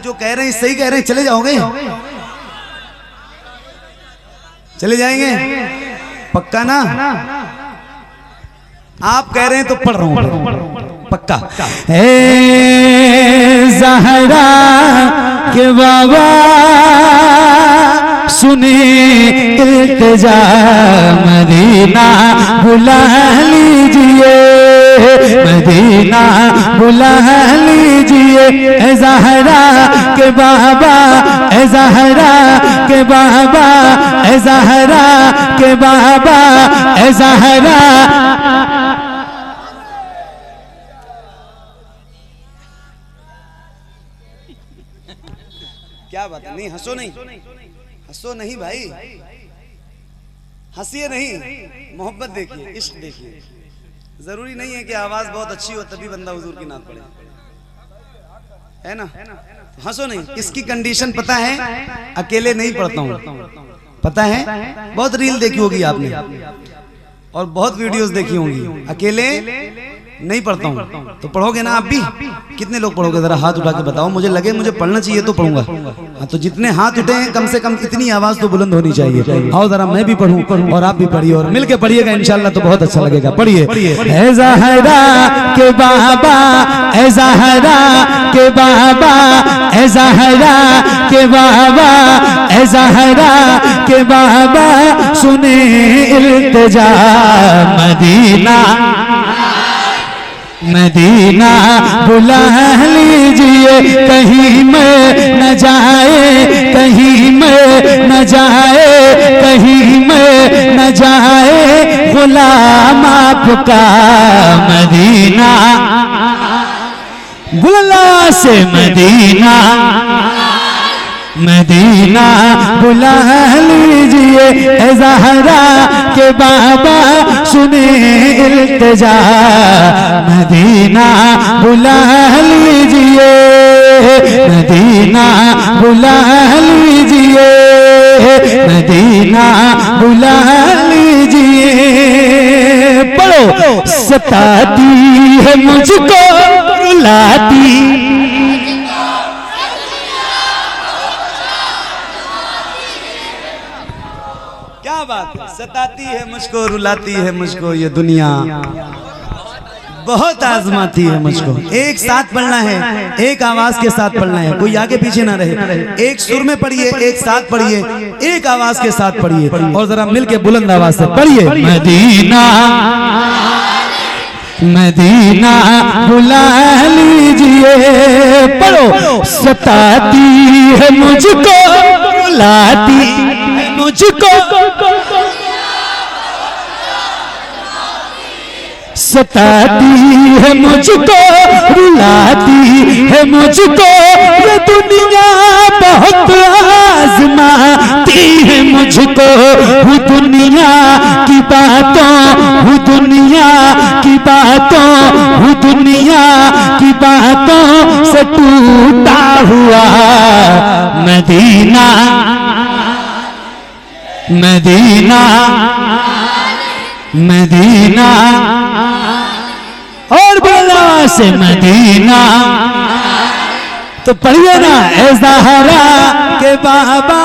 जो कह रहे हैं सही कह रहे हैं, चले जाओगे? चले जाएंगे पक्का ना? आप कह रहे हैं तो पढ़ रहा हूं पक्का। ज़हरा के बाबा सुने इल्तिजा, मदीना बुला लीजिए, मदीना बुला लीजिए। ए ज़हरा के बाबा, ए ज़हरा के बाबा, ए ज़हरा के बाबा, ए ज़हरा। क्या बात है? नहीं हंसो, नहीं हंसो नहीं भाई, हंसिए नहीं, मोहब्बत देखिए, इश्क देखिए। जरूरी नहीं है कि आवाज बहुत अच्छी हो तभी बंदा हुजूर की नात पढ़े, है ना? हंसो नहीं। इसकी कंडीशन पता है, अकेले नहीं पढ़ता हूँ, पता है? बहुत रील देखी होगी आपने और बहुत वीडियोस देखी होंगी, अकेले नहीं पढ़ता हूँ। तो पढ़ोगे ना आप भी? कितने लोग पढ़ोगे? जरा हाथ उठा के बताओ, मुझे लगे मुझे पढ़ना चाहिए तो पढ़ूंगा। हाँ, तो जितने हाथ उठे हैं कम से कम इतनी आवाज तो बुलंद होनी चाहिए। आओ जरा मैं भी पढ़ूं और आप भी पढ़िए और मिलके पढ़िएगा इंशाल्लाह, तो बहुत अच्छा लगेगा। पढ़िए। ए ज़हरा के बाबा, ए ज़हरा के बाबा, ए ज़हरा के बाबा, ए ज़हरा के बाबा सुने इल्तिजा, मदीना मदीना बुला लीजिए। कहीं में न जाए, कहीं में न जाए, कहीं में न जाए गुलाम आपका, मदीना बुला से मदीना, मदीना बुला लीजिए। ए ज़हरा के बाबा सुने इल्तिजा, मदीना बुला लीजिए, मदीना बुला लीजिए, मदीना बुला लीजिए। पढ़ो। सताती है मुझको रुलाती, क्या बात है? सताती है मुझको, रुलाती है मुझको ये दुनिया, बहुत आजमाती है मुझको। एक साथ पढ़ना है, एक आवाज के साथ पढ़ना है, कोई आगे पीछे ना रहे। एक सुर में पढ़िए, एक साथ पढ़िए, एक आवाज के साथ पढ़िए और जरा मिलके बुलंद आवाज से पढ़िए। मदीना मदीना बुला लीजिए। पढ़ो। सताती है मुझको, रुलाती है मुझको, सताती है मुझको, रुलाती है मुझको। ये दुनिया बहुत आजमाती है मुझको, हूँ दुनिया की बातों, हूँ दुनिया की बातों, हूँ दुनिया की बातों से टूटा हुआ। मदीना मदीना मदीना और बोला से मदीना। तो पढ़िए ना। ए ज़हरा के बाबा,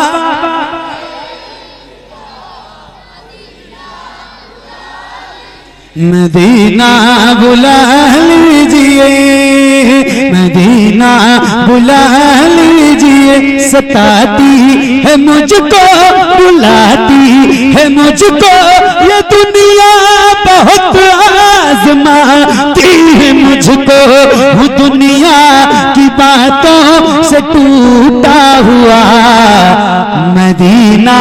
मदीना बुला लीजिए, मदीना बुला लीजिए। सताती है मुझको, बुलाती है मुझको। ये दुनिया बहुत आजमाती है मुझको, वो दुनिया की बातों से टूटा हुआ। मदीना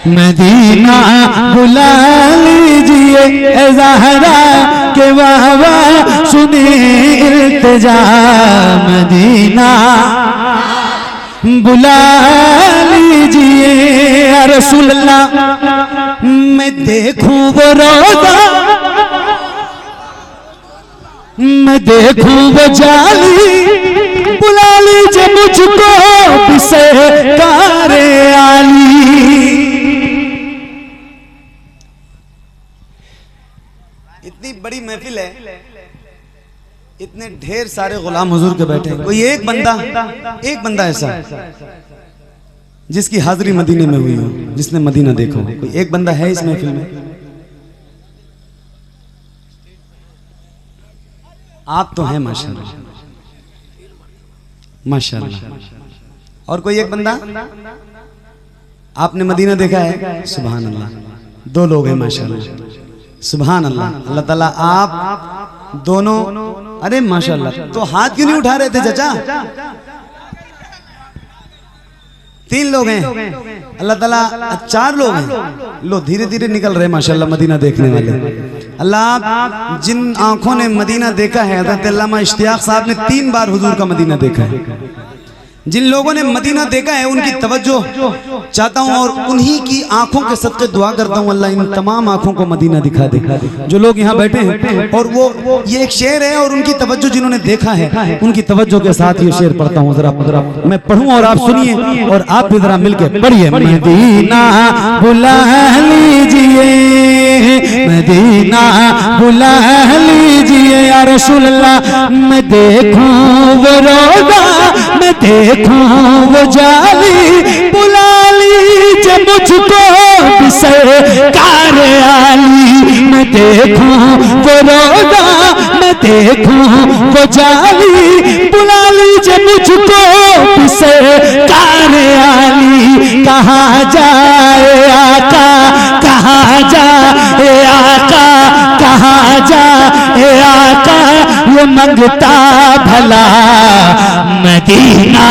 मदीना बुला लीजिए। ए ज़हरा के बाबा सुने इल्तिजा, मदीना बुला लीजिए। या रसूल अल्लाह, मैं देखूं वो रोज़ा, मैं देखूं वो जाली, बुला लीजिए मुझको बिसकारे आली। इतनी बड़ी महफिल है, इतनी इतने ढेर सारे गुलाम हुजूर के बैठे हैं, कोई एक बंदा ऐसा जिसकी हाजिरी मदीने में हुई हो, जिसने मदीना देखा हो, कोई एक बंदा है इस महफिल में? आप तो हैं माशाल्लाह, माशाल्लाह। और कोई एक बंदा? आपने मदीना देखा है? सुभान अल्लाह। दो लोग हैं माशाल्लाह, सुभान अल्लाह। अल्लाह ताला आप दोनों, अरे माशाल्लाह। तो हाथ क्यों नहीं उठा रहे थे चाचा? 3 लोग हैं, अल्लाह ताला 4 लोग हैं। लो धीरे धीरे निकल रहे माशाल्लाह मदीना देखने वाले। अल्लाह जिन आंखों ने मदीना देखा है, हज़रत अल्लामा इश्तियाक साहब ने 3 बार हुजूर का मदीना देखा है। जिन लोगों ने मदीना देखा है उनकी तवज्जो चाहता हूँ और उन्हीं की आंखों के सदक़े दुआ करता हूँ, अल्लाह इन तमाम आंखों को मदीना दिखा दे। जो लोग यहाँ बैठे हैं, और वो ये एक शेर है और उनकी तवज्जो जिन्होंने देखा है उनकी तवज्जो के साथ ये शेर पढ़ता हूँ। जरा मैं पढ़ूँ और आप सुनिए और आप भी जरा मिलकर पढ़िए। मदीना बुला लीजिए, मदीना बुला लीजिए या रसूल अल्लाह। मैं देखूं वो रोज़ा, मैं देखूं वो जाली, बुला लीजिए मुझको सरकार आली। मैं देखूं वो रोज़ा, मैं देखूं वो जाली, बुला लीजिए मुझको सरकार आली। कहाँ जाए आका, कहाँ जाए आका, कहाँ जाए आका, ये मंगता भला मदीना।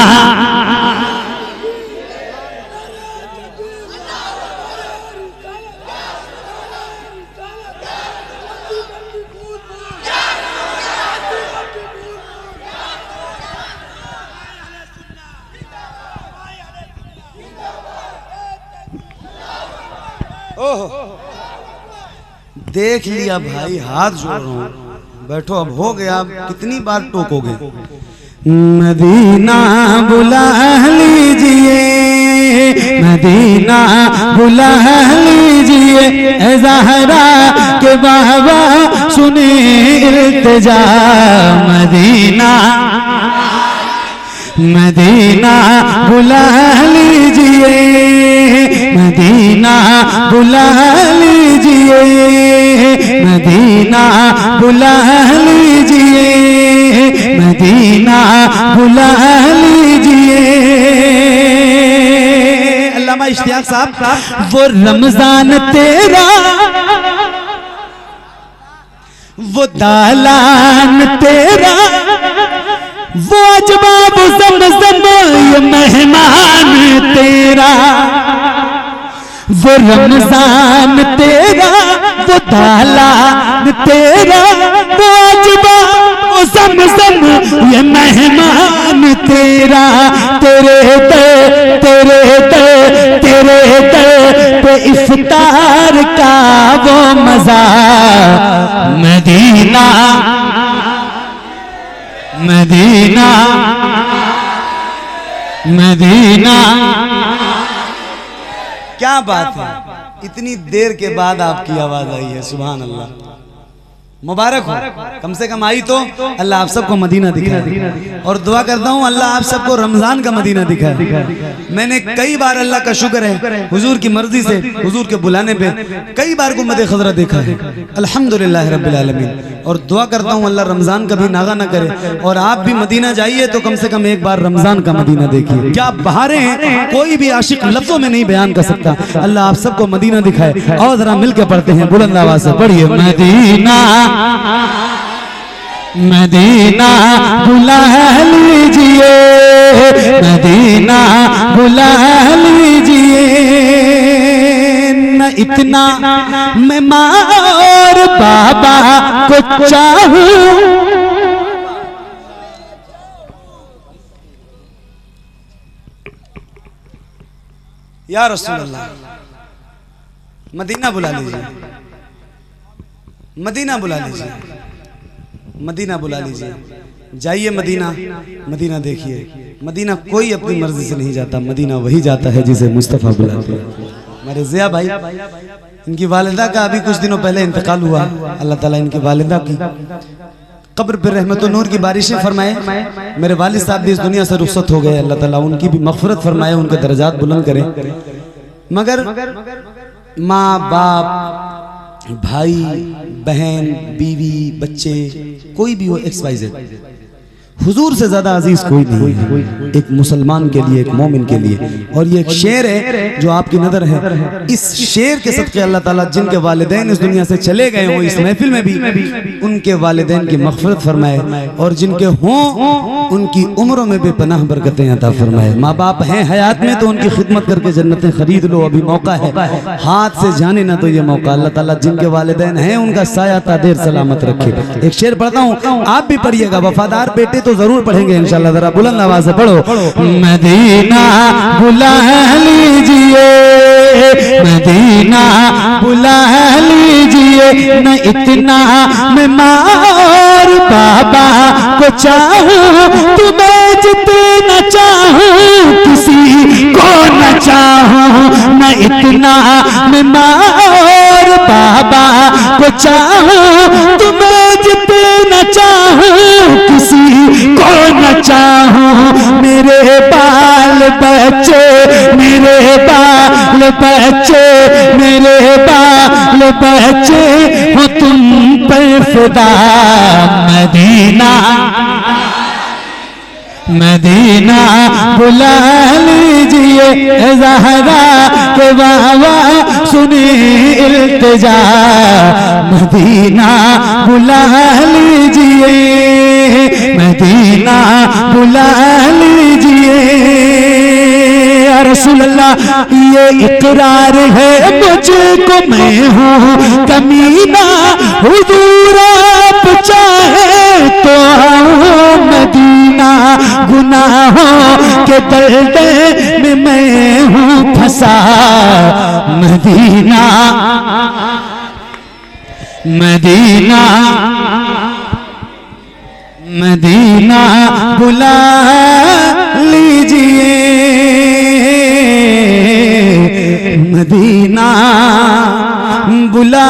देख लिया भाई, हाथ जोड़ रहा हूँ, बैठो अब हो गया, अब कितनी बार टोकोगे? मदीना बुला लीजिए, मदीना बुला लीजिए ए ज़हरा के बाबा सुने इल्तिजा। मदीना मदीना बुला लीजिए, मदीना बुला लीजिए, मदीना बुला लीजिए, मदीना बुला लीजिए। अल्लामा इश्तियाक साहब, वो रमजान तेरा, वो दालान तेरा, वो अजबाब ज़मज़म ये मेहमान तेरा। वो रमजान तेरा, वो दालान तेरा, वो अजबाब ज़मज़म ये मेहमान तेरा। तेरे दर, तेरे दर, तेरे दर पे इफ्तार का वो मज़ा। Medina Medina Medina. क्या बात है, इतनी देर के बाद आपकी आवाज आई है, सुभान अल्लाह। मुबारक हो, कम से कम आई तो अल्लाह आप सबको मदीना दिखाए। और दुआ करता हूँ अल्लाह आप सबको रमजान का मदीना दिखाए। मैंने कई बार, अल्लाह का शुक्र है, हुजूर की मर्जी से, हुजूर के बुलाने पे कई बार गुम्बद खज़रा देखा है, अल्हम्दुलिल्लाह रब्बिल आलमीन। और दुआ करता हूँ अल्लाह रमजान कभी नागा ना करे। और आप भी मदीना जाइए तो कम से कम एक बार रमजान का मदीना देखिए। क्या बहारें हैं, कोई भी आशिक लफ्जों में नहीं बयान कर सकता। अल्लाह आप सबको मदीना दिखाए। और जरा मिलकर पढ़ते हैं बुलंद आवाज से, पढ़िए। मदीना मदीना बुला लीजिए, मदीना बुला लीजिए। न इतना मैं माँ और बाबा को चाहूं, या रसूल अल्लाह, मदीना बुला लीजिए, मदीना बुला लीजिए, मदीना बुला लीजिए। जाइए मदीना, मदीना देखिए। मदीना कोई अपनी मर्जी से नहीं जाता, मदीना वही जाता है जिसे मुस्तफ़ा बुलाते हैं। हमारे ज़िया भाई, इनकी वालिदा का अभी कुछ दिनों पहले इंतकाल हुआ। अल्लाह ताला इनकी वालिदा की कब्र पर रहमत व नूर की बारिशें फरमाए। मेरे वालिद साहब भी इस दुनिया से रुखसत हो गए, अल्लाह ताला उनकी भी मग़फ़िरत फरमाए, उनके दर्जात बुलंद करे। मगर माँ बाप, भाई बहन, बीवी, बच्चे, कोई भी हो, XYZ, हुजूर से ज्यादा अजीज कोई नहीं है एक मुसलमान के लिए, एक मोमिन के लिए। और ये एक शेर है जो आपकी नजर है, इस शेर के सदक़े अल्लाह ताला जिनके वालिदैन इस दुनिया से चले गए हो, इस महफिल में भी उनके वालिदैन की मग़फ़िरत फरमाए, और जिनके हों उनकी उम्रों में बेपनाह बरकतें अता फरमाए। माँ बाप हैं हयात में तो उनकी खिदमत करके जन्नतें खरीद लो, अभी मौका है, हाथ से जाने ना तो ये मौका। अल्लाह ताला जिनके वालिदैन हैं उनका साया तादेर सलामत रखे। एक शेर पढ़ता हूँ, आप भी पढ़िएगा, वफादार बेटे तो जरूर पढ़ेंगे इंशाल्लाह, जरा बुलंद आवाज से पढ़ो। मदीना बुला लीजिए, मदीना बुला लीजिए, न इतना मैं मार बाबा को चाहूं, तुम्हें जितना चाहूं किसी को न चाहूं, न इतना मैं मार बाबा को चाहूं, तुम्हें जितना चाहूं किसी को न चाहूं। मेरे बाल बच्चे, मेरे बाल बच्चे, मेरे बाल बच्चे हो तुम पर फिदा। मदीना मदीना बुला लीजिए, ज़हरा के बाबा सुनी इल्तिजा। मदीना बुला लीजिए, मदीना बुला लीजिए। या रसूल अल्लाह ये इकरार है मुझको, मैं हूँ कमीना, हुजूर आप चाहे तो आओ मदीना। गुनाहों के दलदल में मैं हूँ फंसा। मदीना मदीना मदीना बुला लीजिए, मदीना बुला